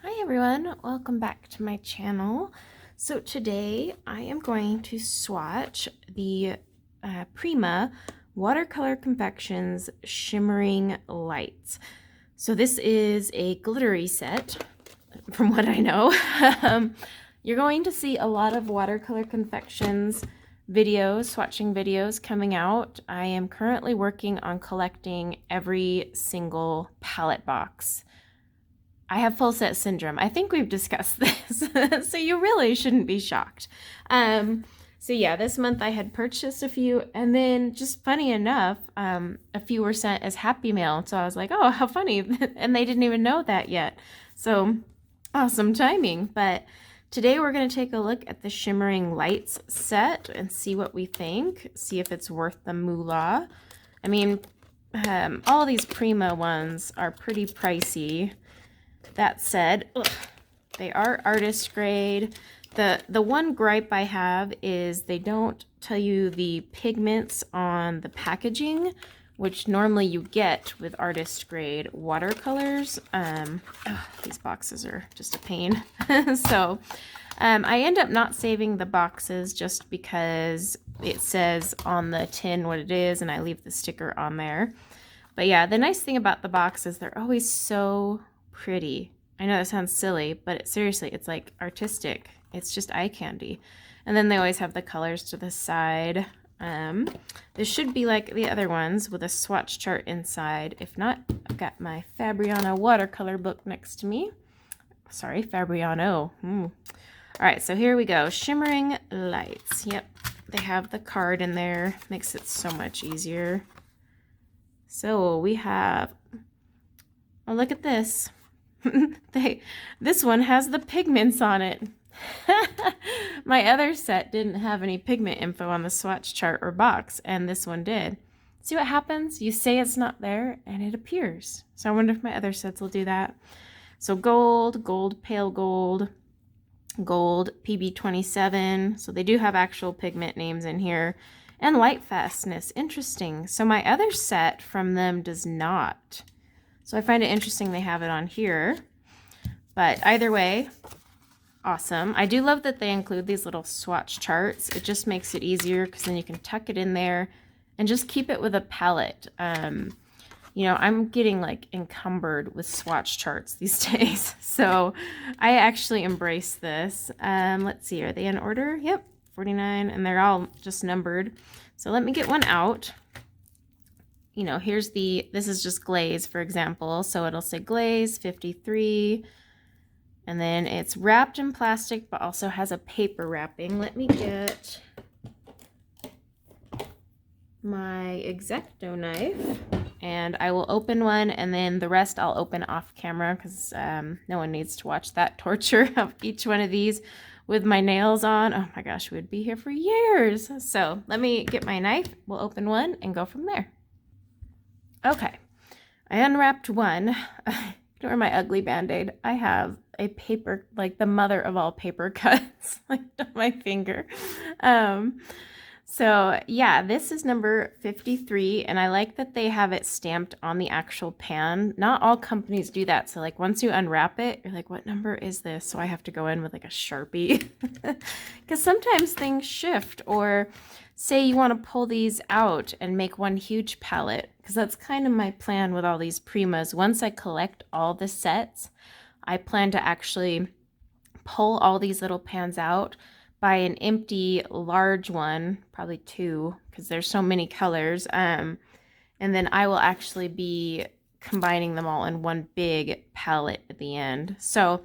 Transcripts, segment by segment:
Hi everyone, welcome back to my channel. So today I am going to swatch the Prima Watercolor Confections Shimmering Lights. So this is a glittery set, from what I know. You're going to see a lot of Watercolor Confections videos, swatching videos coming out. I am currently working on collecting every single palette box. I have full set syndrome. I think we've discussed this, so you really shouldn't be shocked. So yeah, this month I had purchased a few, and then just funny enough, a few were sent as Happy Mail. So I was like, oh, how funny. And they didn't even know that yet. So awesome timing. But today we're going to take a look at the Shimmering Lights set and see what we think, see if it's worth the moolah. I mean, all these Prima ones are pretty pricey. That said, they are artist grade. The one gripe I have is they don't tell you the pigments on the packaging, which normally you get with artist grade watercolors. These boxes are just a pain. So I end up not saving the boxes just because it says on the tin what it is, and I leave the sticker on there. But yeah, the nice thing about the box is they're always so pretty. I know that sounds silly, but seriously, it's like artistic. It's just eye candy. And then they always have the colors to the side. This should be like the other ones with a swatch chart inside. If not, I've got my Fabriano watercolor book next to me. Sorry, Fabriano. All right, so here we go. Shimmering Lights. Yep, they have the card in there. Makes it so much easier. So we have, oh, look at this. This one has the pigments on it. My other set didn't have any pigment info on the swatch chart or box, and this one did. See what happens? You say it's not there, and it appears. So I wonder if my other sets will do that. So gold, gold, pale gold, gold, PB27. So they do have actual pigment names in here. And light fastness. Interesting. So my other set from them does not. So I find it interesting they have it on here. But either way, awesome. I do love that they include these little swatch charts. It just makes it easier because then you can tuck it in there and just keep it with a palette. You know, I'm getting like encumbered with swatch charts these days. So I actually embrace this. Let's see, are they in order? Yep, 49, and they're all just numbered. So let me get one out. You know, here's this is just glaze, for example. So it'll say glaze 53, and then it's wrapped in plastic, but also has a paper wrapping. Let me get my X-Acto knife, and I will open one, and then the rest I'll open off camera because no one needs to watch that torture of each one of these with my nails on. Oh my gosh, we'd be here for years. So let me get my knife, we'll open one and go from there. Okay, I unwrapped one. Ignore my ugly band-aid. I have a paper, like the mother of all paper cuts, like on my finger. So yeah, this is number 53, and I like that they have it stamped on the actual pan. Not all companies do that. So like once you unwrap it, you're like, what number is this? So I have to go in with like a Sharpie because sometimes things shift, or say you want to pull these out and make one huge palette, because that's kind of my plan with all these Primas. Once I collect all the sets, I plan to actually pull all these little pans out, buy an empty large one, probably two, because there's so many colors, and then I will actually be combining them all in one big palette at the end. So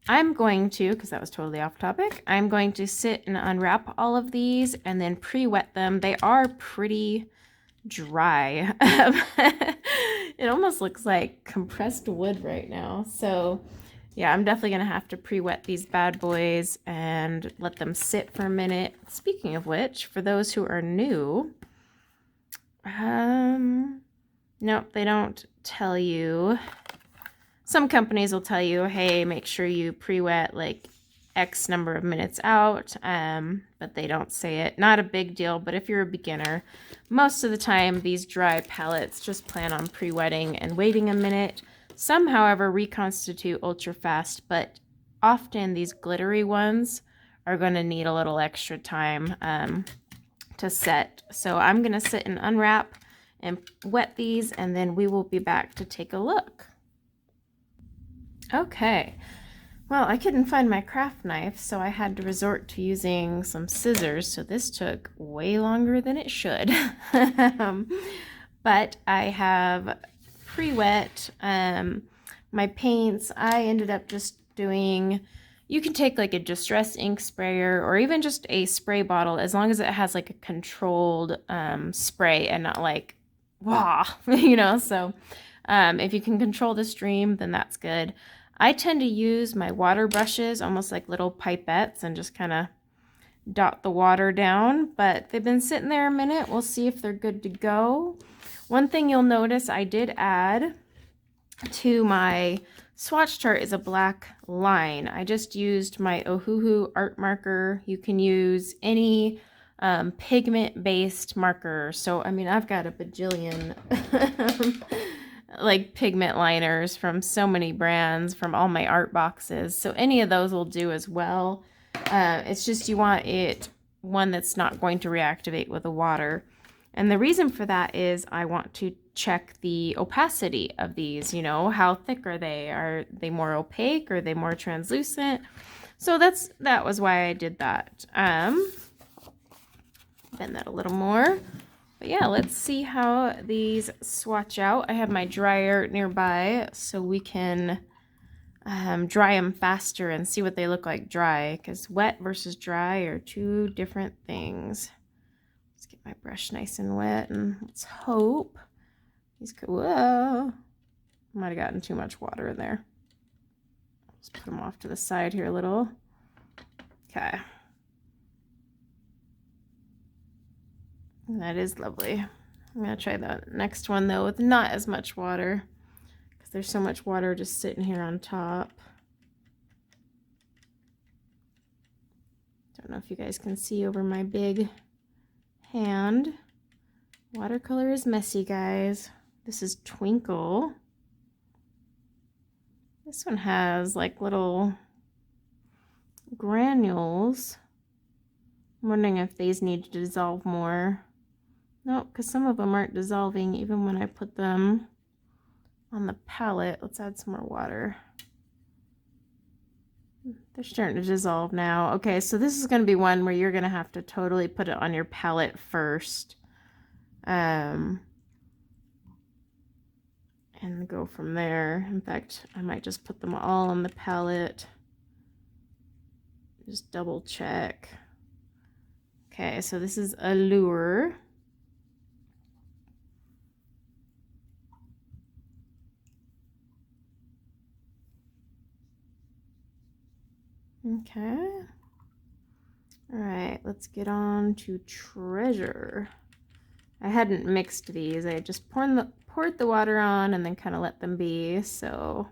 I'm going to, because that was totally off topic, I'm going to sit and unwrap all of these and then pre-wet them. They are pretty dry. It almost looks like compressed wood right now. So yeah, I'm definitely going to have to pre-wet these bad boys and let them sit for a minute. Speaking of which, for those who are new, nope, they don't tell you. Some companies will tell you, hey, make sure you pre-wet like X number of minutes out, but they don't say it. Not a big deal, but if you're a beginner, most of the time these dry palettes just plan on pre-wetting and waiting a minute Some, however, reconstitute ultra fast, but often these glittery ones are going to need a little extra time to set. So I'm going to sit and unwrap and wet these, and then we will be back to take a look. Okay, well, I couldn't find my craft knife, so I had to resort to using some scissors, so this took way longer than it should. But I have pre-wet my paints. I ended up just doing, you can take like a distress ink sprayer or even just a spray bottle, as long as it has like a controlled spray and not like, wah, you know, so if you can control the stream, then that's good. I tend to use my water brushes almost like little pipettes and just kind of dot the water down, but they've been sitting there a minute. We'll see if they're good to go. One thing you'll notice I did add to my swatch chart is a black line. I just used my Ohuhu art marker. You can use any pigment-based marker. So, I mean, I've got a bajillion like pigment liners from so many brands from all my art boxes. So any of those will do as well. It's just you want it one that's not going to reactivate with the water. And the reason for that is I want to check the opacity of these, you know, how thick are they? Are they more opaque? Are they more translucent? So that was why I did that. Bend that a little more. But yeah, let's see how these swatch out. I have my dryer nearby so we can dry them faster and see what they look like dry, because wet versus dry are two different things. Let's get my brush nice and wet, and let's hope these could, whoa, might have gotten too much water in there. Let's put them off to the side here a little. Okay. That is lovely. I'm going to try the next one though with not as much water, because there's so much water just sitting here on top. Don't know if you guys can see over my big hand. Watercolor is messy, guys. This is Twinkle. This one has like little granules. I'm wondering if these need to dissolve more. No, because some of them aren't dissolving even when I put them on the palette. Let's add some more water. They're starting to dissolve now. Okay, so this is going to be one where you're going to have to totally put it on your palette first. And go from there. In fact, I might just put them all on the palette. Just double check. Okay, so this is Allure. Okay. All right, let's get on to Treasure. I hadn't mixed these. I just poured the water on and then kind of let them be. So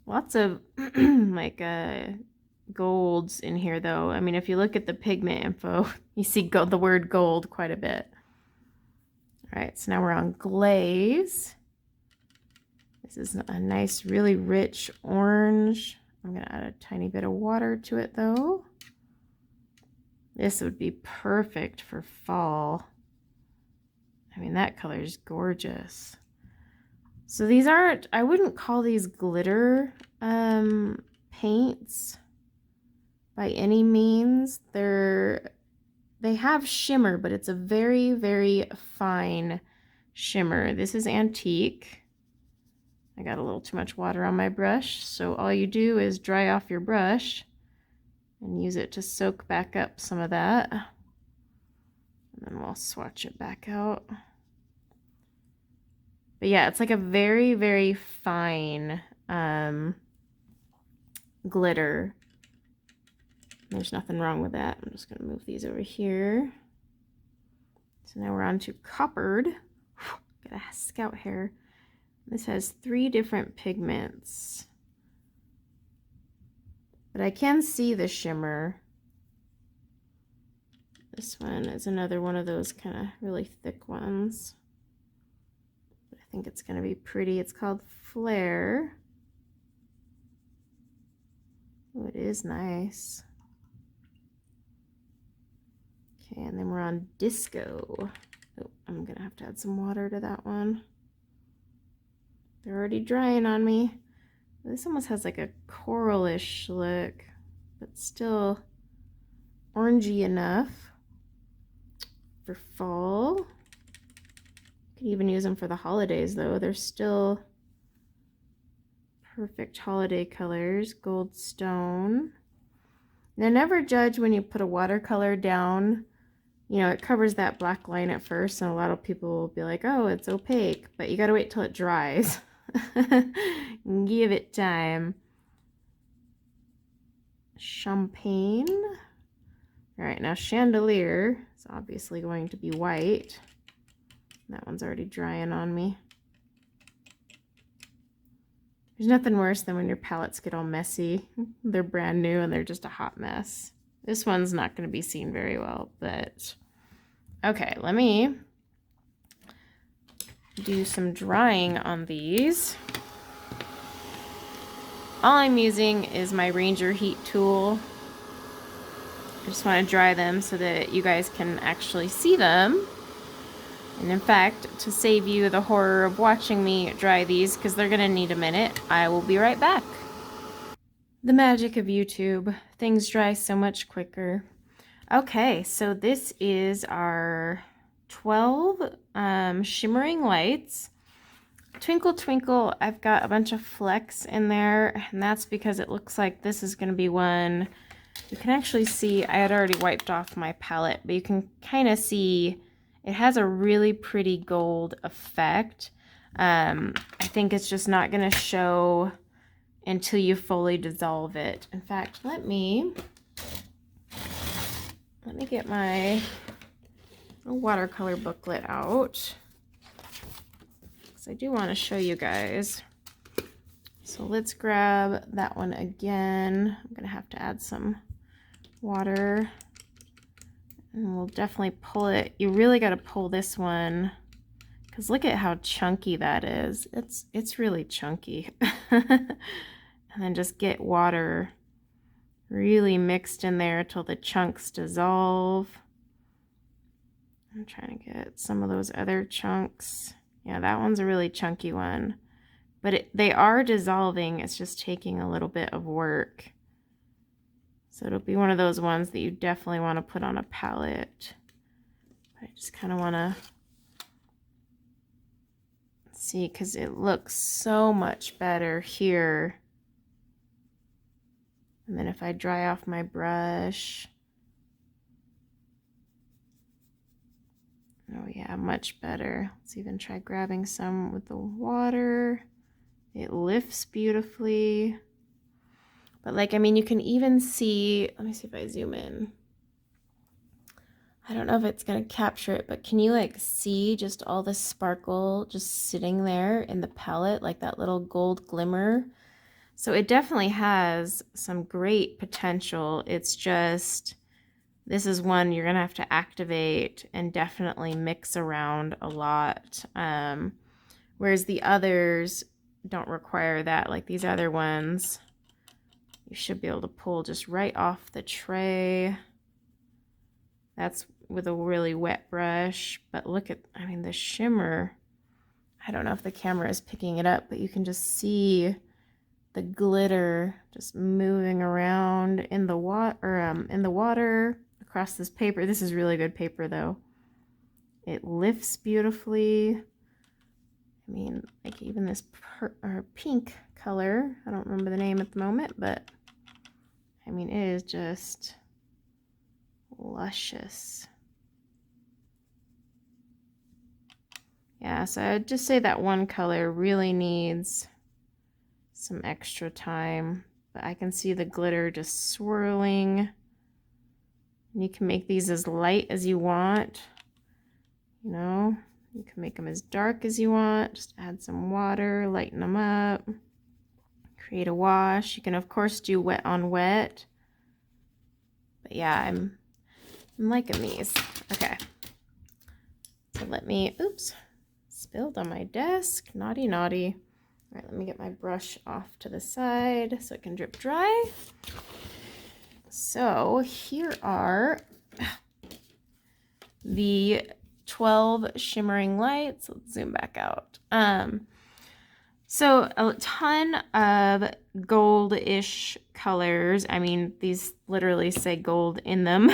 lots of like golds in here though. I mean, if you look at the pigment info, you see the word gold quite a bit. All right, so now we're on Glaze. This is a nice, really rich orange. I'm gonna add a tiny bit of water to it though. This would be perfect for fall. I mean, that color is gorgeous. So these aren't, I wouldn't call these glitter paints by any means. They have shimmer, but it's a very, very fine shimmer. This is Antique. I got a little too much water on my brush, so all you do is dry off your brush and use it to soak back up some of that. And then we'll swatch it back out. But yeah, it's like a very, very fine glitter. There's nothing wrong with that. I'm just going to move these over here. So now we're on to Coppered. Got a scout hair. This has 3 different pigments. But I can see the shimmer. This one is another one of those kind of really thick ones. I think it's going to be pretty. It's called Flare. Oh, it is nice. Okay, and then we're on Disco. Oh, I'm going to have to add some water to that one. They're already drying on me. This almost has like a coralish look, but still orangey enough for fall. Could even use them for the holidays though. They're still perfect holiday colors. Gold Stone. Now never judge when you put a watercolor down. You know, it covers that black line at first, and a lot of people will be like, oh, it's opaque, but you gotta wait till it dries. Give it time. Champagne. All right, now Chandelier is obviously going to be white. That one's already drying on me. There's nothing worse than when your palettes get all messy. They're brand new and they're just a hot mess. This one's not going to be seen very well, but okay, let me do some drying on these. All I'm using is my Ranger Heat tool. I just want to dry them so that you guys can actually see them. And in fact, to save you the horror of watching me dry these, because they're going to need a minute, I will be right back. The magic of YouTube. Things dry so much quicker. Okay, so this is our 12 Shimmering Lights. Twinkle Twinkle, I've got a bunch of flecks in there, and that's because it looks like this is going to be one. You can actually see, I had already wiped off my palette, but you can kind of see it has a really pretty gold effect. I think it's just not going to show until you fully dissolve it. In fact, let me get my watercolor booklet out, because I do want to show you guys. So let's grab that one again. I'm going to have to add some water. And we'll definitely pull it. You really got to pull this one, because look at how chunky that is. It's really chunky. And then just get water really mixed in there till the chunks dissolve. I'm trying to get some of those other chunks. Yeah, that one's a really chunky one. But they are dissolving. It's just taking a little bit of work. So it'll be one of those ones that you definitely want to put on a palette. I just kind of want to see, because it looks so much better here. And then if I dry off my brush, oh yeah, much better. Let's even try grabbing some with the water. It lifts beautifully. But like, I mean, you can even see, let me see if I zoom in. I don't know if it's going to capture it, but can you like see just all the sparkle just sitting there in the palette, like that little gold glimmer? So it definitely has some great potential. It's just, this is one you're going to have to activate and definitely mix around a lot. Whereas the others don't require that. Like these other ones, you should be able to pull just right off the tray. That's with a really wet brush. But look at, I mean, the shimmer. I don't know if the camera is picking it up, but you can just see the glitter just moving around in the water across this paper. This is really good paper though. It lifts beautifully. I mean, like even this pink color, I don't remember the name at the moment, but I mean, it is just luscious. Yeah, so I'd just say that one color really needs some extra time, but I can see the glitter just swirling. And you can make these as light as you want. You know, you can make them as dark as you want. Just add some water, lighten them up, create a wash. You can of course do wet on wet. But yeah, I'm liking these. Okay. So let me, oops, spilled on my desk. Naughty, naughty. All right, let me get my brush off to the side so it can drip dry. So here are the 12 Shimmering Lights. Let's zoom back out. So a ton of goldish colors. I mean, these literally say gold in them.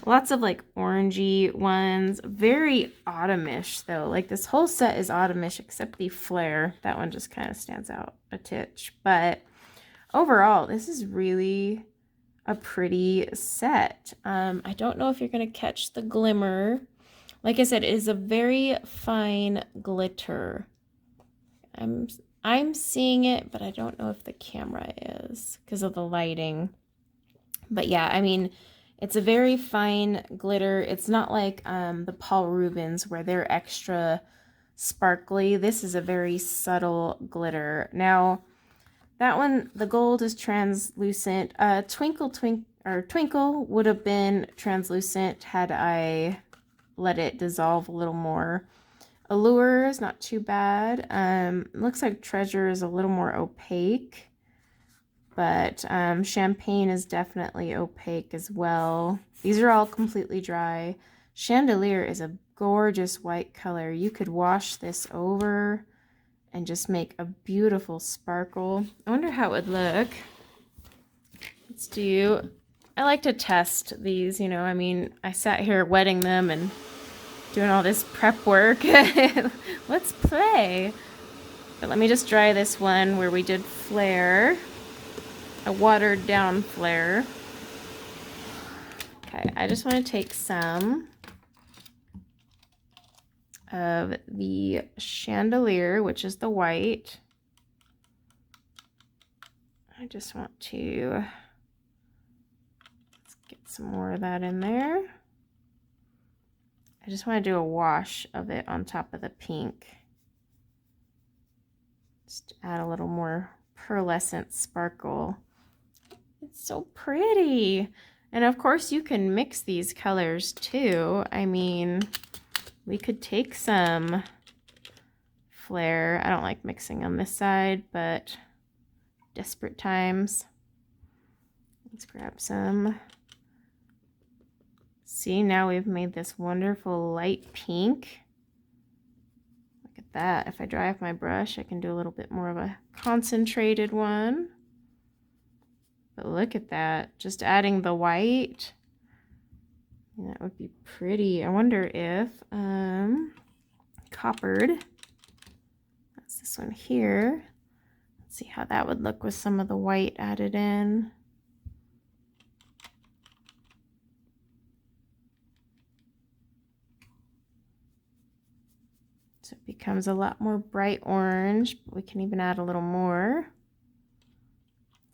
Lots of like orangey ones. Very autumnish though. Like this whole set is autumnish except the flare. That one just kind of stands out a titch. But overall, this is really a pretty set. I don't know if you're going to catch the glimmer. Like I said, it is a very fine glitter. I'm seeing it, but I don't know if the camera is because of the lighting. But yeah, I mean, it's a very fine glitter. It's not like the Paul Rubens where they're extra sparkly. This is a very subtle glitter. Now, that one, the gold is translucent. Twinkle would have been translucent had I let it dissolve a little more. Allure is not too bad. Looks like Treasure is a little more opaque, but Champagne is definitely opaque as well. These are all completely dry. Chandelier is a gorgeous white color. You could wash this over and just make a beautiful sparkle. I wonder how it would look. Let's do, I like to test these, you know, I mean, I sat here wetting them and doing all this prep work. Let's play. But let me just dry this one where we did flare, a watered down flare. Okay, I just want to take some of the Chandelier, which is the white. I just want to, let's get some more of that in there. I just want to do a wash of it on top of the pink. Just add a little more pearlescent sparkle. It's so pretty. And of course you can mix these colors too. I mean, we could take some flare. I don't like mixing on this side, but desperate times. Let's grab some. See, now we've made this wonderful light pink. Look at that. If I dry off my brush, I can do a little bit more of a concentrated one. But look at that. Just adding the white. That would be pretty. I wonder if coppered. That's this one here. Let's see how that would look with some of the white added in. So it becomes a lot more bright orange, but we can even add a little more.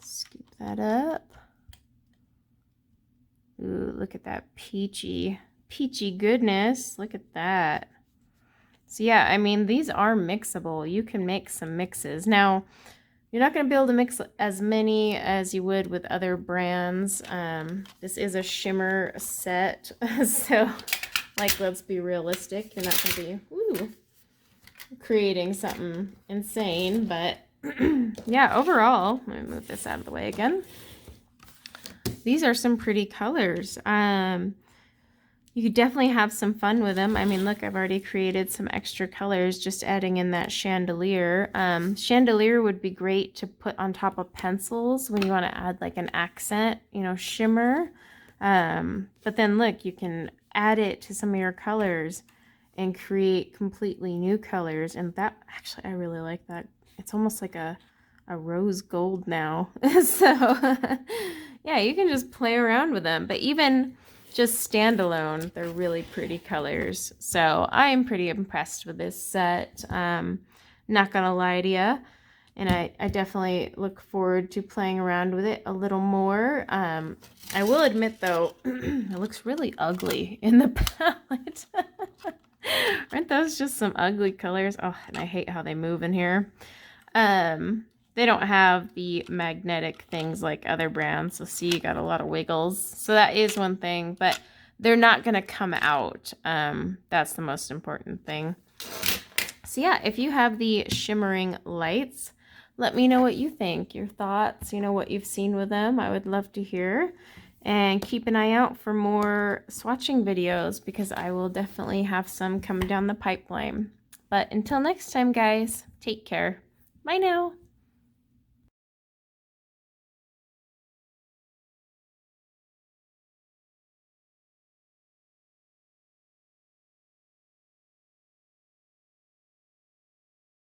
Scoop that up. Ooh, look at that peachy goodness. Look at that. So yeah, I mean, these are mixable. You can make some mixes. Now, you're not going to be able to mix as many as you would with other brands. This is a shimmer set, so like, let's be realistic. You're not going to be creating something insane, but yeah, overall, let me move this out of the way again. These are some pretty colors. You could definitely have some fun with them. I mean, look, I've already created some extra colors just adding in that Chandelier. Chandelier would be great to put on top of pencils when you want to add like an accent, you know, shimmer. But then look, you can add it to some of your colors and create completely new colors. And that, actually, I really like that. It's almost like a rose gold now. So yeah, you can just play around with them. But even just standalone, they're really pretty colors. So I am pretty impressed with this set. Not gonna lie to you. And I definitely look forward to playing around with it a little more. I will admit though, it looks really ugly in the palette. Aren't those just some ugly colors? Oh, and I hate how they move in here. They don't have the magnetic things like other brands. So see, you got a lot of wiggles. So that is one thing, but they're not going to come out. That's the most important thing. So yeah, if you have the Shimmering Lights, let me know what you think, your thoughts, you know, what you've seen with them. I would love to hear. And keep an eye out for more swatching videos because I will definitely have some coming down the pipeline. But until next time, guys, take care. Bye now.